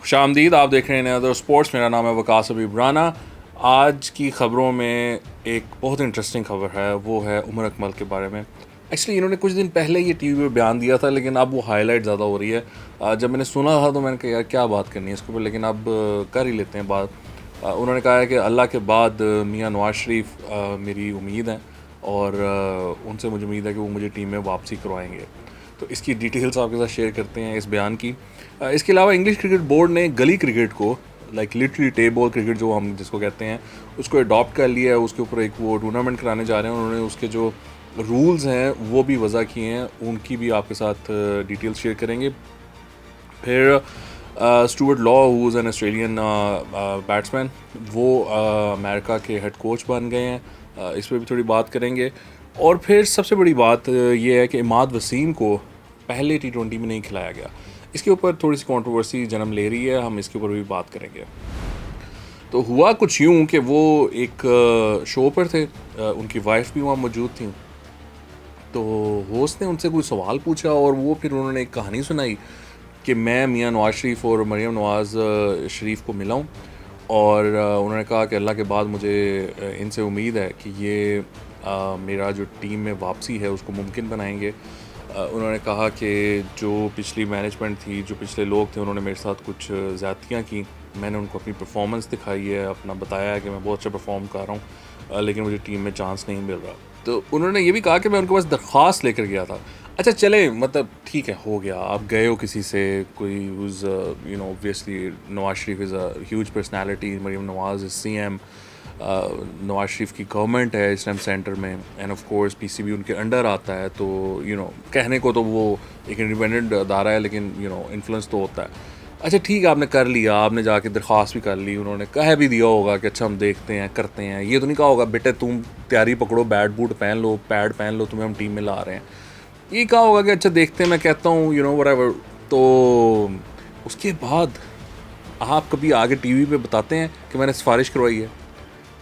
खुशामदीद, आप देख रहे हैं अदर स्पोर्ट्स। मेरा नाम है वकास हबीब राना। आज की ख़बरों में एक बहुत इंटरेस्टिंग खबर है, वो है उमर अकमल के बारे में। एक्चुअली इन्होंने कुछ दिन पहले ये टीवी पे बयान दिया था, लेकिन अब वो हाईलाइट ज़्यादा हो रही है। जब मैंने सुना था तो मैंने कहा यार क्या बात करनी है इसके ऊपर, लेकिन अब कर ही लेते हैं बात। उन्होंने कहा है कि अल्लाह के बाद मियां नवाज शरीफ मेरी उम्मीद है, और उनसे मुझे उम्मीद है कि वो मुझे टीम में वापसी करवाएंगे। तो इसकी डिटेल्स आपके साथ शेयर करते हैं इस बयान की। इसके अलावा इंग्लिश क्रिकेट बोर्ड ने गली क्रिकेट को, लाइक लिटरली टेबल क्रिकेट जो हम जिसको कहते हैं, उसको अडॉप्ट कर लिया है। उसके ऊपर एक वो टूर्नामेंट कराने जा रहे हैं। उन्होंने उसके जो रूल्स हैं वो भी वज़ा किए हैं, उनकी भी आपके साथ डिटेल्स शेयर करेंगे। फिर Stuart law, who is an Australian batsman, वो अमेरिका के हेड कोच बन गए हैं। इस पर भी थोड़ी बात करेंगे। और फिर सबसे बड़ी बात ये है कि इमाद वसीम को पहले T20 में नहीं खिलाया गया। इसके ऊपर थोड़ी सी कंट्रोवर्सी जन्म ले रही है, हम इसके ऊपर भी बात करेंगे। तो हुआ कुछ यूँ कि वो एक शो पर थे, उनकी वाइफ भी वहाँ मौजूद थी। तो होस्ट ने उनसे कोई सवाल पूछा और वो फिर उन्होंने एक कहानी सुनाई कि मैं मियां नवाज शरीफ और मरियम नवाज शरीफ को मिला हूँ, और उन्होंने कहा कि अल्लाह के बाद मुझे इनसे उम्मीद है कि ये मेरा जो टीम में वापसी है उसको मुमकिन बनाएंगे। उन्होंने कहा कि जो पिछली मैनेजमेंट थी, जो पिछले लोग थे, उन्होंने मेरे साथ कुछ ज़्यादतियाँ की। मैंने उनको अपनी परफॉर्मेंस दिखाई है, अपना बताया है कि मैं बहुत अच्छा परफॉर्म कर रहा हूँ, लेकिन मुझे टीम में चांस नहीं मिल रहा। तो उन्होंने ये भी कहा कि मैं उनके पास दरख्वास्त लेकर गया था। अच्छा चले, मतलब ठीक है, हो गया, आप गए हो किसी से, कोई उस obviously Nawaz Sharif is a huge personality, Maryam Nawaz is CM, Nawaz Sharif की गवर्नमेंट है इस टाइम सेंटर में, एंड ऑफ कोर्स PCB उनके अंडर आता है। तो कहने को तो वो एक इंडिपेंडेंट अदारा है, लेकिन इन्फ्लुएंस तो होता है। अच्छा ठीक है, आपने कर लिया, आपने जाके दरख्वास्त भी कर ली, उन्होंने कह भी दिया होगा कि अच्छा हम देखते हैं, करते हैं। ये तो नहीं कहा होगा बेटे तुम तैयारी पकड़ो, बैट बूट पहन लो, पैड पहन लो, तुम्हें हम टीम में ला रहे हैं। ये कहा होगा कि अच्छा देखते हैं, मैं कहता हूँ व्हाटएवर। तो उसके बाद आप कभी आगे टीवी पे बताते हैं कि मैंने सिफारिश करवाई है?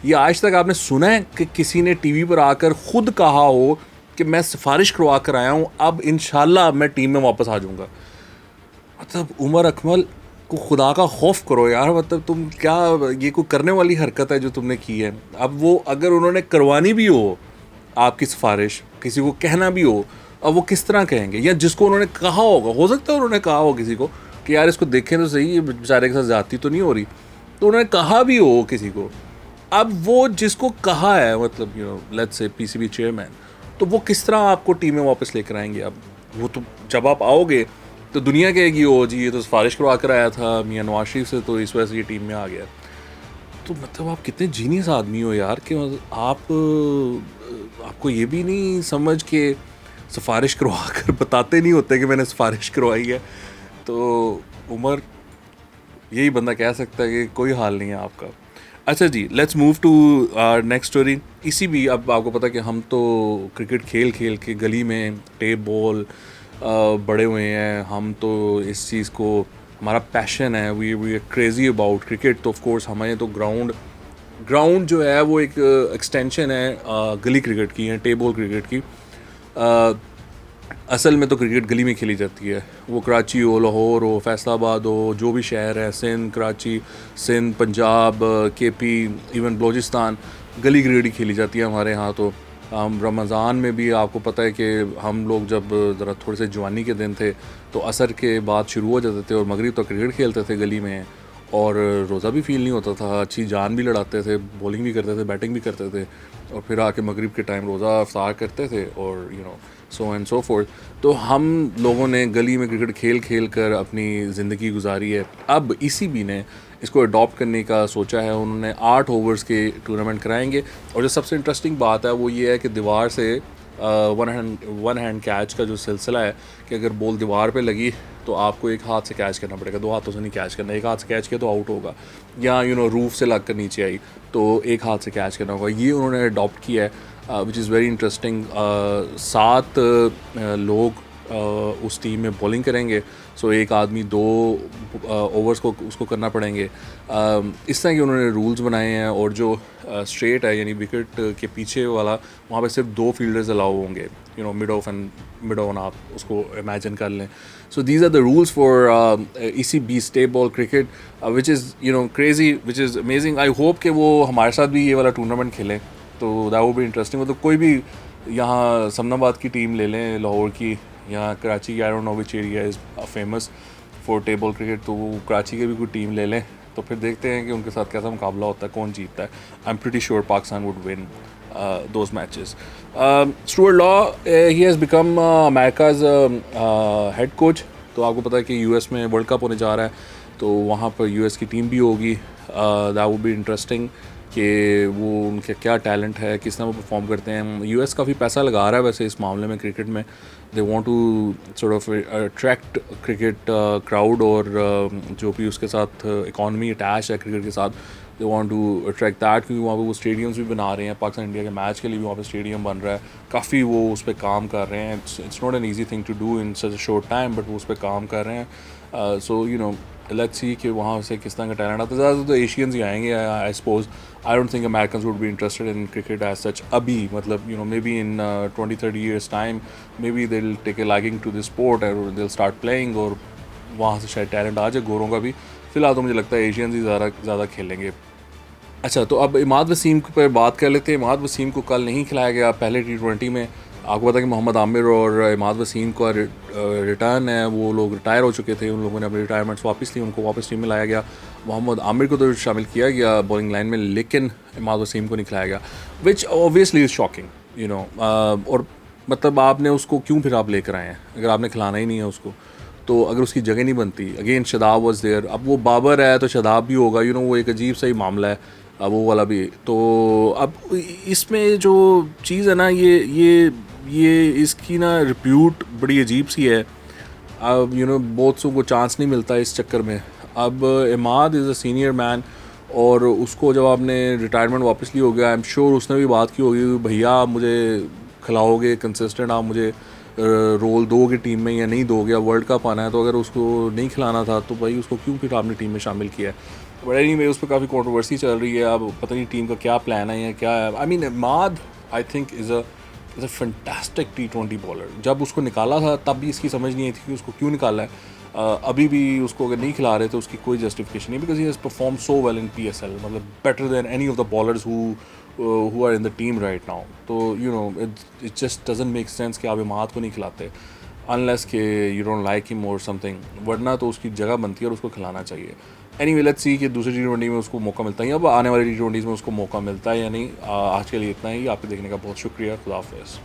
ये आज तक आपने सुना है कि किसी ने टीवी पर आकर खुद कहा हो कि मैं सिफारिश करवा कर आया हूँ, अब इंशाल्लाह मैं टीम में वापस आ जाऊँगा? मतलब उमर अकमल को खुदा का खौफ करो यार। मतलब तुम क्या, ये कोई करने वाली हरकत है जो तुमने की है? अब वो अगर उन्होंने करवानी भी हो आपकी सिफारिश, किसी को कहना भी हो, अब वो किस तरह कहेंगे? या जिसको उन्होंने कहा होगा, हो सकता है उन्होंने कहा हो किसी को कि यार इसको देखें तो सही, ये बेचारे के साथ ज़्यादती तो नहीं हो रही, तो उन्होंने कहा भी हो किसी को। अब वो जिसको कहा है, मतलब लेट्स से PCB चेयरमैन, तो वो किस तरह आपको टीम में वापस लेकर आएंगे? अब वो तो जब आप आओगे तो दुनिया कहेगी ओ जी ये तो सिफारिश करवा कर आया था मियां नवाज शरीफ से, तो इस वजह से ये टीम में आ गया। तो मतलब आप कितने जीनियस आदमी हो यार कि आपको ये भी नहीं समझ के सिफारिश करवा कर बताते नहीं होते कि मैंने सिफारिश करवाई है। तो उमर, यही बंदा कह सकता है कि कोई हाल नहीं है आपका। अच्छा जी, let's move to next story. इसी भी, अब आपको पता है कि हम तो क्रिकेट खेल खेल के गली में टेप बॉल बड़े हुए हैं। हम तो इस चीज़ को, हमारा पैशन है, we are crazy about cricket. तो ऑफ कोर्स हमारे तो ग्राउंड जो है वो एक एक्सटेंशन है गली क्रिकेट की, है टेबल क्रिकेट की। असल में तो क्रिकेट गली में खेली जाती है, वो कराची हो, लाहौर हो, फैसलाबाद हो, जो भी शहर है, सिंध, कराची, सिंध, पंजाब, KP, इवन बलूचिस्तान, गली क्रिकेट ही खेली जाती है हमारे यहाँ। तो हम रमज़ान में भी, आपको पता है कि हम लोग जब ज़रा थोड़े से जवानी के दिन थे तो असर के बाद शुरू हो जाते थे और मगरिब तो क्रिकेट खेलते थे गली में, और रोज़ा भी फील नहीं होता था, अच्छी जान भी लड़ाते थे, बॉलिंग भी करते थे, बैटिंग भी करते थे, और फिर आके मगरिब के टाइम रोज़ा अफ्तार करते थे, और सो एंड सो फोर्थ। तो हम लोगों ने गली में क्रिकेट खेल खेल कर अपनी ज़िंदगी गुजारी है। अब ECB ने इसको अडॉप्ट करने का सोचा है। उन्होंने 8 ओवर्स के टूर्नामेंट कराएंगे, और जो सबसे इंटरेस्टिंग बात है वो ये है कि दीवार से वन हैंड कैच का जो सिलसिला है, कि अगर बॉल दीवार पे लगी तो आपको एक हाथ से कैच करना पड़ेगा, 2 हाथों से नहीं कैच करना। एक हाथ से कैच किया तो आउट होगा, या रूफ से लग कर नीचे आई तो एक हाथ से कैच करना होगा। ये उन्होंने अडॉप्ट किया है, विच इज़ वेरी इंटरेस्टिंग। 7 लोग उस टीम में बॉलिंग करेंगे, सो एक आदमी 2 ओवर्स को उसको करना पड़ेंगे। इस तरह के उन्होंने रूल्स बनाए हैं। और जो स्ट्रेट है यानी विकेट के पीछे वाला, वहाँ पे सिर्फ 2 फील्डर्स अलाउ होंगे, मिड ऑन आप उसको इमेजिन कर लें। So these are the rules for ECB state ball cricket, which is crazy, which is amazing. I hope कि वो हमारे साथ भी ये वाला टूर्नामेंट खेलें, तो दैट वुड बी इंटरेस्टिंग। मतलब कोई भी यहाँ समनाबाद की टीम ले लें, लाहौर की, यहाँ कराची की, I don't know which area is famous for table cricket, तो वो कराची के भी कोई टीम ले लें, तो फिर देखते हैं कि उनके साथ कैसा मुकाबला होता है, कौन जीतता है। I am pretty sure Pakistan would win those matches. Stuart Law, he has become America's head coach. तो आपको पता है कि US में वर्ल्ड कप होने जा रहा है, तो वहाँ पर US की टीम भी होगी। दैट वुड बी इंटरेस्टिंग कि वो उनके क्या टैलेंट है, किस तरह वो परफॉर्म करते हैं। US काफ़ी पैसा लगा रहा है वैसे इस मामले में क्रिकेट में। They want to sort of attract cricket crowd, और जो भी उसके साथ इकॉनमी अटैच है क्रिकेट के साथ, they want to attract that, क्योंकि वहाँ पे वो स्टेडियम्स भी बना रहे हैं। पाकिस्तान इंडिया के मैच के लिए भी वहाँ पे स्टेडियम बन रहा है, काफ़ी वो उस पर काम कर रहे हैं। It's not an easy thing to do in such a short time, but वो उस पर काम कर रहे हैं। सो लेट्स सी कि वहाँ से किस तरह का टैलेंट आता है। ज़्यादातर तो एशियंस ही आएंगे, I suppose. I don't think Americans would be interested in cricket as such अभी, मतलब maybe in 20-30 years time, maybe they will take a liking to this sport और दे विल स्टार्ट प्लेइंग, और वहाँ से शायद talent आ जाए गोरों का भी। फिलहाल तो मुझे लगता है एशियंस ही ज़्यादा खेलेंगे। अच्छा, तो अब इमाद वसीम पर बात कर लेते हैं। इमाद वसीम को कल नहीं खिलाया गया पहले T20 में। आपको पता है कि मोहम्मद आमिर और इमाद वसीम का रिटर्न है, वो लोग रिटायर हो चुके थे, उन लोगों ने अपने रिटायरमेंट्स वापस ली, उनको वापस टीम में लाया गया। मोहम्मद आमिर को तो शामिल किया गया बॉलिंग लाइन में, लेकिन इमाद वसीम को नहीं खिलाया गया, विच ऑब्वियसली इज़ शॉकिंग। और मतलब आपने उसको क्यों फिर आप लेकर आए हैं अगर आपने खिलाना ही नहीं है उसको, तो अगर उसकी जगह नहीं बनती। अगेन शादाब वाज देयर, अब वो बाबर है तो शादाब भी होगा, वो एक अजीब सा ही मामला है, अब वो वाला भी। तो अब इसमें जो चीज़ है ना, ये इसकी ना रिप्यूट बड़ी अजीब सी है। अब बहुत सौ को चांस नहीं मिलता इस चक्कर में। अब Imad is a senior man, और उसको जब आपने रिटायरमेंट वापस ली हो गया, आई एम श्योर उसने भी बात की होगी, भैया आप मुझे खिलाओगे कंसिस्टेंट, आप मुझे रोल दोगे टीम में या नहीं दोगे, अब वर्ल्ड कप आना है। तो अगर उसको नहीं खिलाना था तो भाई उसको क्यों फिर आपने टीम में शामिल किया है। बट एनीवे उस पर काफ़ी कंट्रोवर्सी चल रही है, अब पता नहीं टीम का क्या प्लान है या क्या है। I mean Imad I think is a fantastic T20 bowler. जब उसको निकाला था तब भी इसकी समझ नहीं आई थी कि उसको क्यों निकाला है। अभी भी उसको अगर नहीं खिला रहे तो उसकी कोई जस्टिफिकेशन नहीं, because he has perform so well in PSL, मतलब better than any of the bowlers who are in the team right now. तो it just doesn't make sense कि आप इमाद को नहीं खिलाते unless कि you don't like him or something, वरना तो उसकी जगह बनती है और उसको खिलाना चाहिए। Anyway, let's see कि दूसरे T20 में उसको मौका मिलता है या अब आने वाले T20 में उसको मौका मिलता है या नहीं। आज के लिए इतना ही। आपके देखने का बहुत शुक्रिया। खुदा हाफिज़।